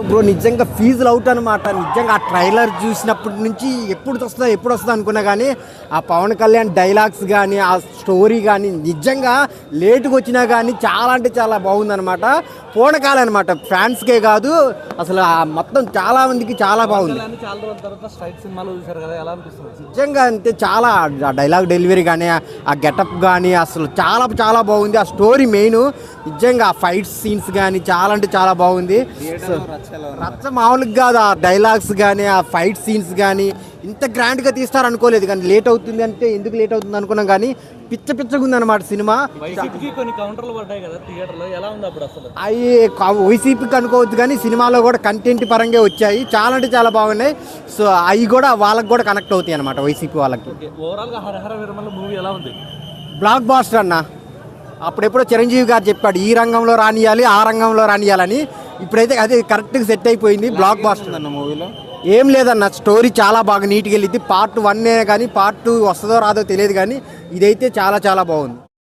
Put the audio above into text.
Bro నిజంగా ఫీజులు out అనమాట. నిజంగా ఆ ట్రైలర్ చూసినప్పటి నుంచి ఎప్పుడు వస్తుందో అనుకున్నా కానీ ఆ పవన్ కళ్యాణ్ డైలాగ్స్ కానీ ఆ స్టోరీ కానీ నిజంగా లేటుగా వచ్చినా కానీ చాలా అంటే చాలా బాగుందన్నమాట. పూనకాలే అనమాట, ఫ్యాన్స్కే కాదు అసలు మొత్తం చాలా మందికి చాలా బాగుంది. నిజంగా అంటే చాలా డైలాగ్ డెలివరీ కానీ ఆ గెటప్ కానీ అసలు చాలా చాలా బాగుంది. ఆ స్టోరీ మెయిన్ నిజంగా ఆ ఫైట్ సీన్స్ కానీ చాలా అంటే చాలా బాగుంది. రచ్చ మామూలుగా కాదు, ఆ డైలాగ్స్ కానీ ఆ ఫైట్ సీన్స్ కానీ ఇంత గ్రాండ్గా తీస్తారు అనుకోలేదు. కానీ లేట్ అవుతుంది అంటే ఎందుకు లేట్ అవుతుంది అనుకున్నాం కానీ పిచ్చగా ఉంది అనమాట సినిమా. అవి వైసీపీకి అనుకోవద్దు కానీ సినిమాలో కూడా కంటెంట్ పరంగా వచ్చాయి, చాలా అంటే చాలా బాగున్నాయి. సో అవి కూడా వాళ్ళకి కూడా కనెక్ట్ అవుతాయి అనమాట వైసీపీ వాళ్ళకి. బ్లాక్ బాస్టర్ అన్న. అప్పుడెప్పుడో చిరంజీవి గారు చెప్పాడు ఈ రంగంలో రానియాలి ఆ రంగంలో రానియాలని. ఇప్పుడైతే అదే కరెక్ట్గా సెట్ అయిపోయింది. బ్లాక్ బాస్టర్ అన్న మూవీలో ఏం లేదన్న, స్టోరీ చాలా బాగా నీట్గా వెళ్ళింది. పార్ట్ 1 కానీ పార్ట్ 2 వస్తుందో రాదో తెలియదు కానీ ఇదైతే చాలా చాలా బాగుంది.